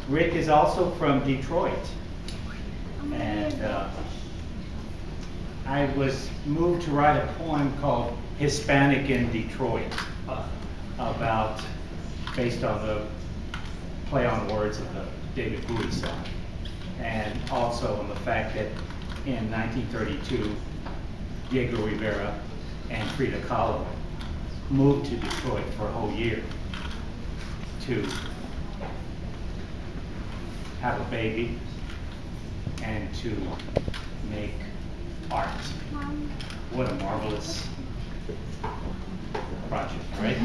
Rick is also from Detroit, and I was moved to write a poem called Hispanic in Detroit, based on the play on words of the David Bowie song, and also on the fact that in 1932, Diego Rivera and Frida Kahlo moved to Detroit for a whole year to have a baby and to make art. What a marvelous project, right?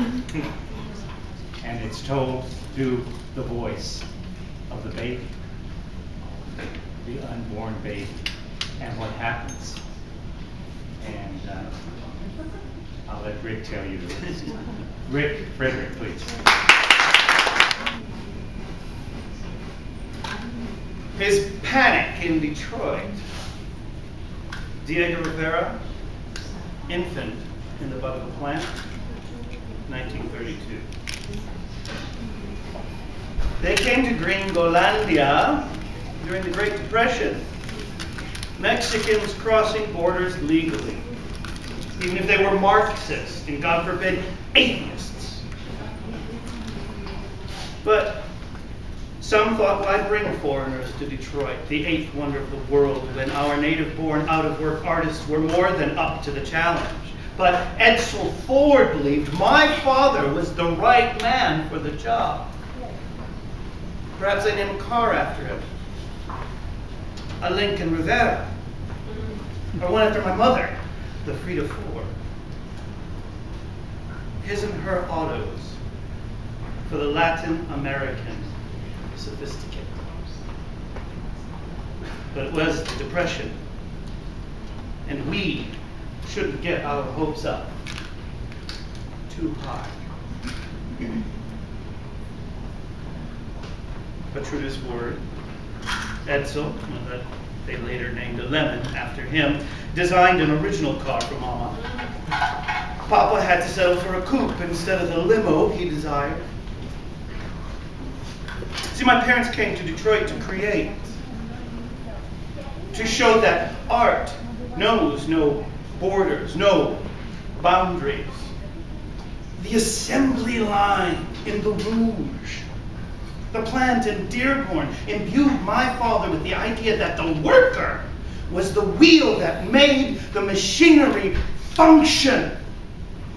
And it's told through the voice of the baby, the unborn baby, and what happens. And I'll let Rick tell you this. Rick, Frederick, please. His panic in Detroit. Diego Rivera, infant in the butt of a plant, 1932. They came to Gringolandia during the Great Depression. Mexicans crossing borders legally, even if they were Marxists and, God forbid, atheists. But some thought, why bring foreigners to Detroit, the eighth wonder of the world, when our native-born, out-of-work artists were more than up to the challenge? But Edsel Ford believed my father was the right man for the job. Perhaps I name a car after him. A Lincoln Rivera. Or one after my mother, the Frida Ford. His and her autos for the Latin American sophisticated. But it was the Depression, and we shouldn't get our hopes up too high. But true to his word, Edsel, that they later named a lemon after him, designed an original car for Mama. Papa had to settle for a coupe instead of the limo he desired. See, my parents came to Detroit to create, to show that art knows no borders, no boundaries. The assembly line in the Rouge, the plant in Dearborn, imbued my father with the idea that the worker was the wheel that made the machinery function.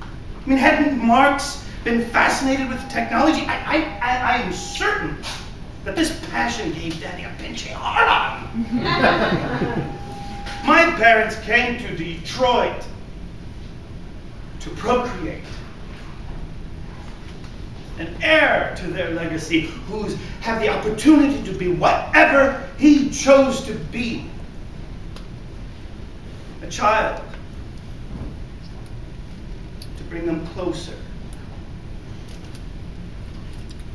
I mean, hadn't Marx been fascinated with technology? I am certain that this passion gave Daddy a pinching hard-on. My parents came to Detroit to procreate. An heir to their legacy, who's had the opportunity to be whatever he chose to be. A child. To bring them closer.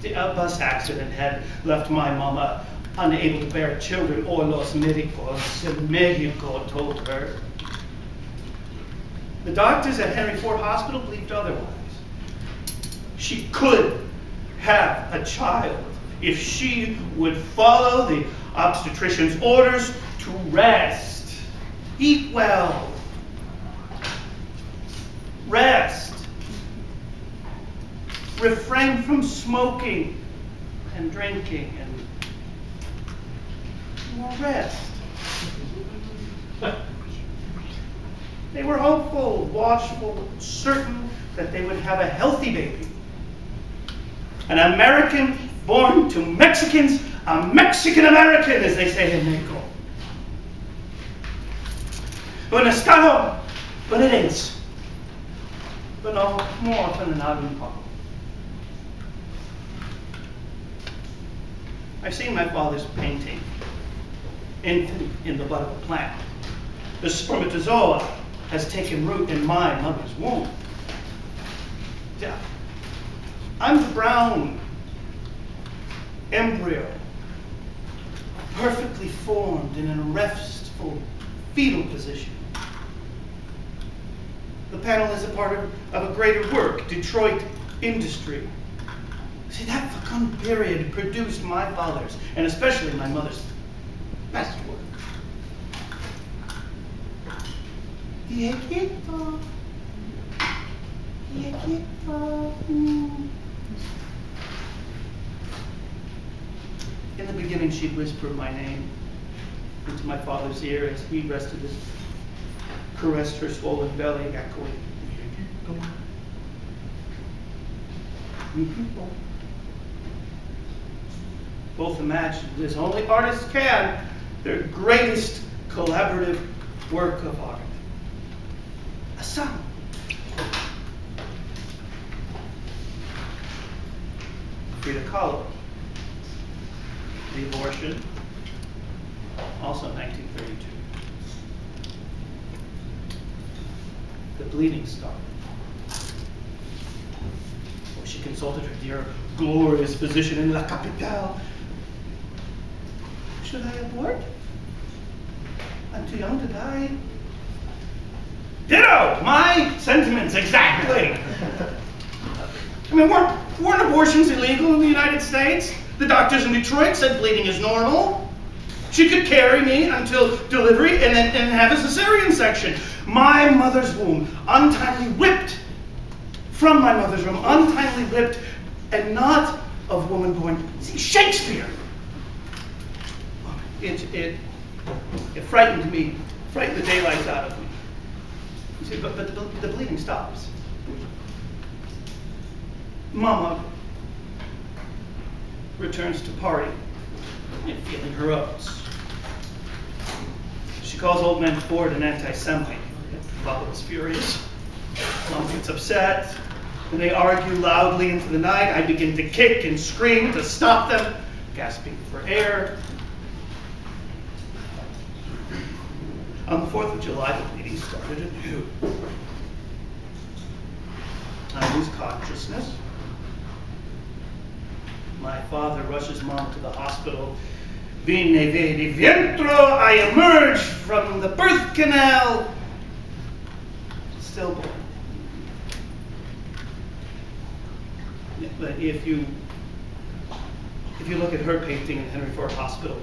The bus accident had left my mama unable to bear children, or los médicos in Mexico told her. The doctors at Henry Ford Hospital believed otherwise. She could have a child if she would follow the obstetrician's orders to rest, eat well, rest, refrain from smoking and drinking, and more rest. They were hopeful, watchful, certain that they would have a healthy baby. An American born to Mexicans, a Mexican-American, as they say in Mexico. Un estado, but it is. But no more often than not in Pop. I've seen my father's painting, Infant in the Butt of a Plant. The spermatozoa has taken root in my mother's womb. Yeah. I'm the brown embryo, perfectly formed in a restful fetal position. The panel is a part of a greater work, Detroit industry, See, that fecund period produced my father's, and especially my mother's, best work. Viejito. In the beginning, she'd whisper my name into my father's ear as he rested his, caressed her swollen belly, echoing, Viejito. Both imagined, as only artists can, their greatest collaborative work of art. A son. Frida Kahlo. The abortion, also 1932. The bleeding started. Oh, she consulted her dear, glorious physician in La Capitale. Should I abort? I'm too young to die. Ditto! My sentiments, exactly! I mean, weren't abortions illegal in the United States? The doctors in Detroit said bleeding is normal. She could carry me until delivery and then have a cesarean section. My mother's womb, untimely whipped from my mother's womb, untimely whipped, and not of woman born. See, Shakespeare! It frightened me, frightened the daylights out of me. You see, but the bleeding stops. Mama returns to party, feeling her oats. She calls old man Ford an anti-Semite. Papa was furious. Mom gets upset, and they argue loudly into the night. I begin to kick and scream to stop them, gasping for air. On the 4th of July, the bleeding started anew. I lose consciousness. My father rushes Mom to the hospital. Vine vedi vientro, I emerge from the birth canal, stillborn. But if you look at her painting in Henry Ford Hospital,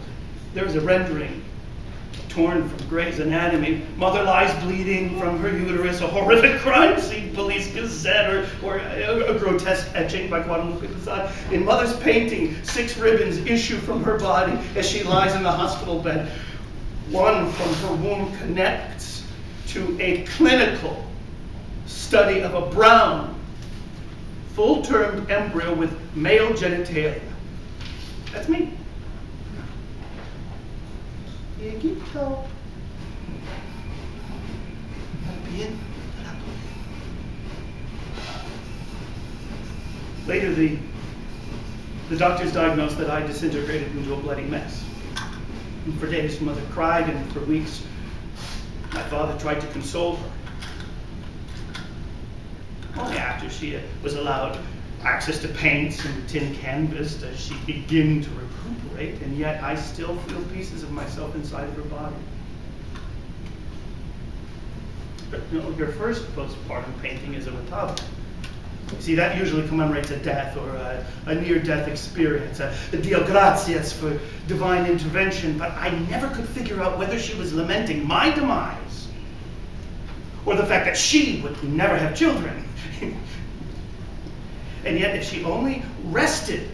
there is a rendering torn from Gray's Anatomy. Mother lies bleeding from her uterus, a horrific crime scene police gazette, or a grotesque etching by Guadalupe Casad. In Mother's painting, 6 ribbons issue from her body as she lies in the hospital bed. One from her womb connects to a clinical study of a brown, full-termed embryo with male genitalia. That's me. Viejito. Later, the doctors diagnosed that I disintegrated into a bloody mess. And for days, Mother cried, and for weeks, my father tried to console her. Only after she was allowed access to paints and tin canvas does she begin to recuperate, and yet I still feel pieces of myself inside of her body. But your first postpartum painting is of a toddler. See, that usually commemorates a death or a near-death experience, a Dio gratias for divine intervention, but I never could figure out whether she was lamenting my demise or the fact that she would never have children. And yet, if she only rested,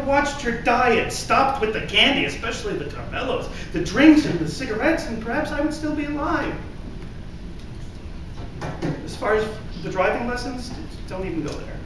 watched her diet, stopped with the candy, especially the caramellos, the drinks and the cigarettes, and perhaps I would still be alive. As far as the driving lessons, don't even go there.